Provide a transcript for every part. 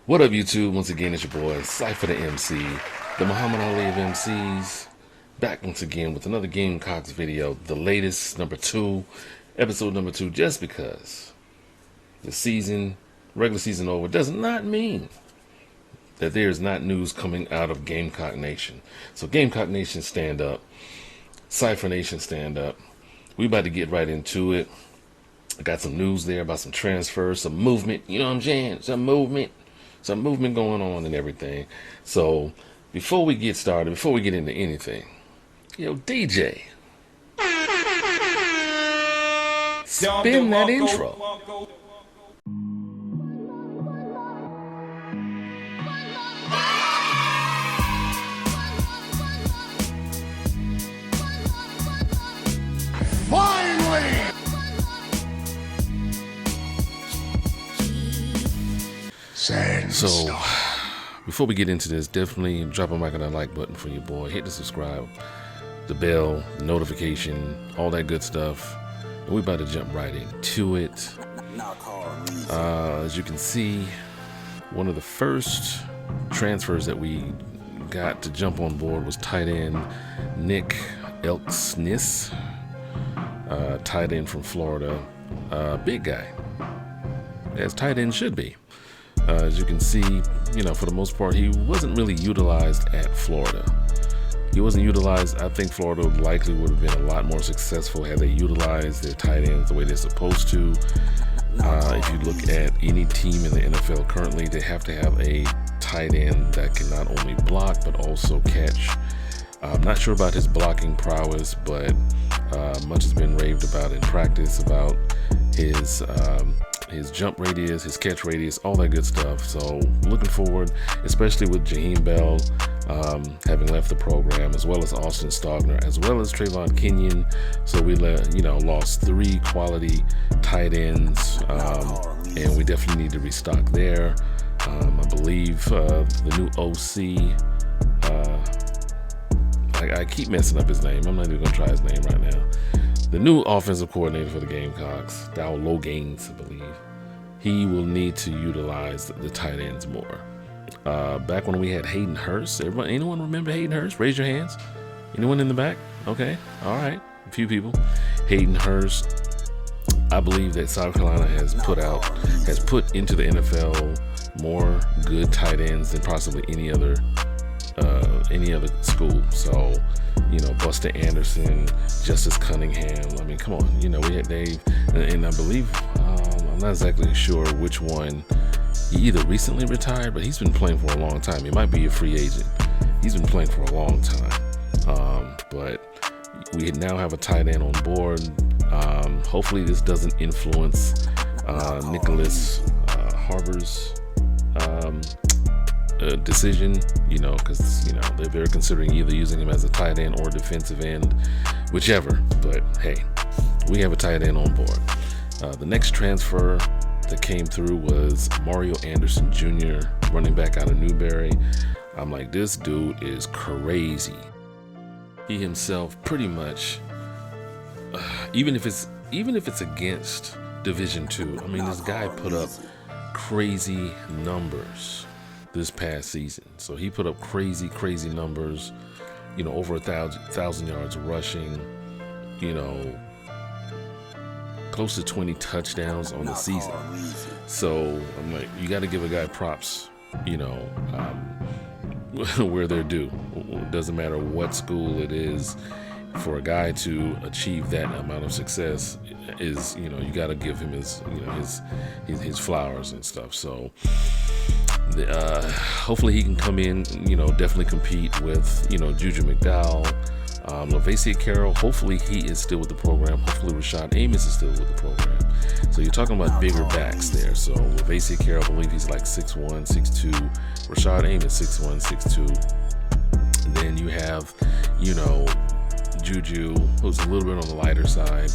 What up, YouTube? Once again, it's your boy, Cypher Da MC, the Muhammad Ali of MCs, back once again with another Gamecocks video, the latest, episode number 2, just because the regular season over does not mean that there is not news coming out of Gamecock Nation. So Gamecock Nation, stand up. Cypher Nation, stand up. We about to get right into it. I got some news there about some transfers, some movement, you know what I'm saying? Some movement going on and everything. So before we get started, before we get into anything, yo, DJ, spin that intro. So, before we get into this, definitely drop a mic on that like button for your boy. Hit the subscribe, the bell, the notification, all that good stuff. And we're about to jump right into it. As you can see, one of the first transfers that we got to jump on board was tight end Nick Elksnis, tight end from Florida. Big guy, as tight end should be. As you can see, you know, for the most part, he wasn't really utilized at Florida. He wasn't utilized. I think Florida likely would have been a lot more successful had they utilized their tight ends the way they're supposed to. If you look at any team in the NFL currently, they have to have a tight end that can not only block but also catch. I'm not sure about his blocking prowess, but much has been raved about in practice about his jump radius, his catch radius, all that good stuff. So looking forward, especially with Jaheim Bell having left the program, as well as Austin Stogner, as well as Trayvon Kenyon. So we lost 3 quality tight ends, and we definitely need to restock there. I believe the new OC, I keep messing up his name. I'm not even gonna try his name right now. The new offensive coordinator for the Gamecocks, Dow Logains, I believe, he will need to utilize the tight ends more. Back when we had Hayden Hurst, anyone remember Hayden Hurst? Raise your hands. Anyone in the back? Okay, all right, a few people. Hayden Hurst, I believe that South Carolina has put into the NFL more good tight ends than possibly any other school. So, you know, Buster Anderson, Justice Cunningham. I mean, come on, you know, we had Dave, and I believe, I'm not exactly sure which one. He either recently retired, but he's been playing for a long time. He might be a free agent. He's been playing for a long time. But we now have a tight end on board. Hopefully this doesn't influence Nicholas Harbor's decision, you know, because, you know, they're considering either using him as a tight end or defensive end, whichever. But hey, we have a tight end on board. The next transfer that came through was Mario Anderson Jr., running back out of Newberry. I'm like, this dude is crazy. He himself pretty much, even if it's against Division II, I mean, this guy put up crazy numbers this past season. So he put up crazy numbers, you know, over 1,000 yards rushing, you know, close to 20 touchdowns on the season. So I'm like, you got to give a guy props, you know, where they're due. It doesn't matter what school it is. For a guy to achieve that amount of success is, you know, you got to give him his flowers and stuff. So hopefully he can come in, you know, definitely compete with, you know, Juju McDowell, Lavasier Carroll. Hopefully he is still with the program. Hopefully Rashad Amos is still with the program. So you're talking about bigger backs there. So Lavasier Carroll, I believe he's like 6'1", 6'2". Rashad Amos 6'1", 6'2". And then you have, you know, Juju, who's a little bit on the lighter side,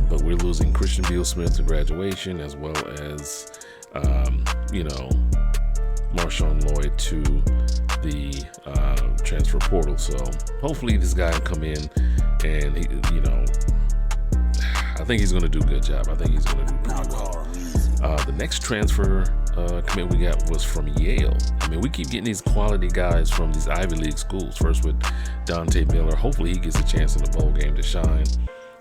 but we're losing Christian Beal-Smith to graduation, as well as, you know, Marshawn Lloyd to the transfer portal. So hopefully this guy can come in and he, you know, I think he's going to do a good job. I think he's going to do pretty well. The next transfer commit we got was from Yale. I mean, we keep getting these quality guys from these Ivy League schools. First with Dante Miller. Hopefully he gets a chance in the bowl game to shine.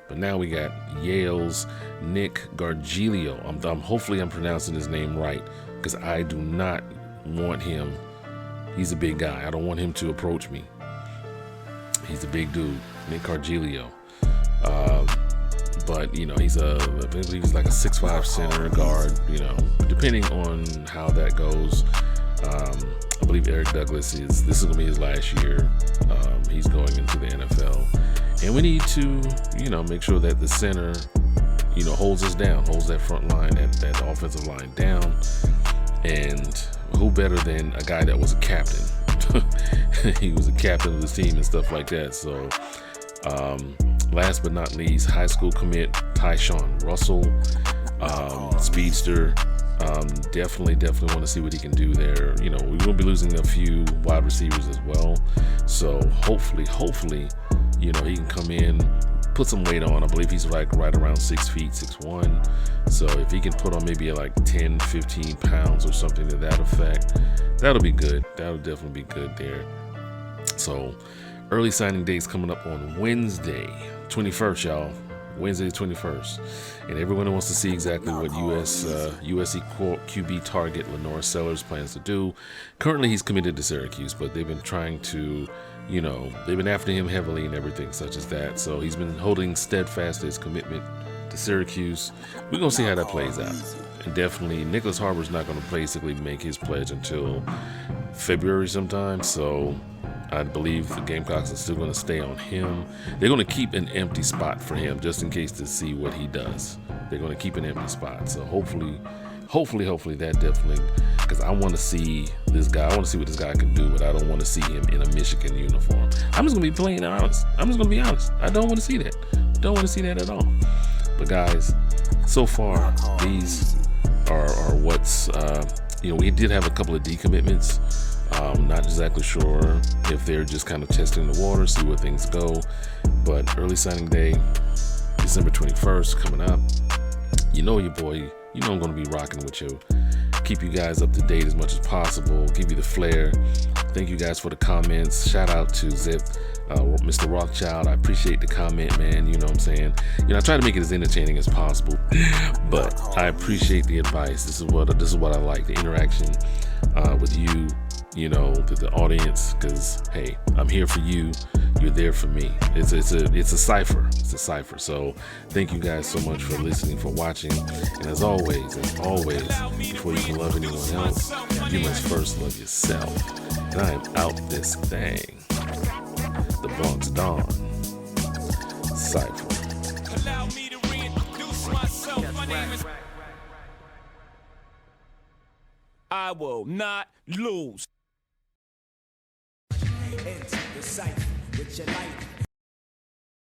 But now we got Yale's Nick Gargiulo. Hopefully I'm pronouncing his name right, because I do not want him. He's a big guy. I don't want him to approach me. He's a big dude, Nick Gargiulo. But you know, I believe he's like a 6'5" center guard. You know, depending on how that goes. I believe Eric Douglas this is gonna be his last year. He's going into the NFL, and we need to, you know, make sure that the center, you know, holds us down, holds that front line, that offensive line down. And who better than a guy that was a captain? He was a captain of the team and stuff like that. So, last but not least, high school commit Tyshawn Russell, speedster. Definitely want to see what he can do there. You know, we will be losing a few wide receivers as well. So hopefully, you know, he can come in, put some weight on. I believe he's like right around 6 feet, 6'1". So if he can put on maybe like 10, 15 pounds or something to that effect, that'll be good. That'll definitely be good there. So early signing days coming up on Wednesday, 21st, y'all. Wednesday, 21st. And everyone wants to see exactly what USC QB target Lenore Sellers plans to do. Currently, he's committed to Syracuse, but they've been trying to, you know, they've been after him heavily and everything such as that. So he's been holding steadfast to his commitment to Syracuse. We're going to see how that plays out. And definitely, Nicholas Harbor's not going to basically make his pledge until February sometime. So I believe the Gamecocks are still going to stay on him. They're going to keep an empty spot for him just in case to see what he does. They're going to keep an empty spot. So hopefully that definitely, because I want to see this guy. I want to see what this guy can do, but I don't want to see him in a Michigan uniform. I'm just going to be plain honest. I'm just going to be honest. I don't want to see that. Don't want to see that at all. But guys, so far, these are what's, you know, we did have a couple of decommitments. Not exactly sure if they're just kind of testing the water, see where things go. But early signing day, December 21st, coming up. You know your boy, you know I'm going to be rocking with you. Keep you guys up to date as much as possible. Give you the flair. Thank you guys for the comments. Shout out to Zip, Mr. Rothschild. I appreciate the comment, man. You know what I'm saying? You know, I try to make it as entertaining as possible, but I appreciate the advice. This is what I like, the interaction with you. You know, the audience, because hey, I'm here for you, you're there for me. It's a cipher. It's a cipher. So thank you guys so much for listening, for watching, and as always, before you can love anyone else, you must first love yourself. And I am out this thing. The Bronx Dawn Cypher. Allow me to reintroduce myself. My name is. I will not lose. Into the cypher with your light.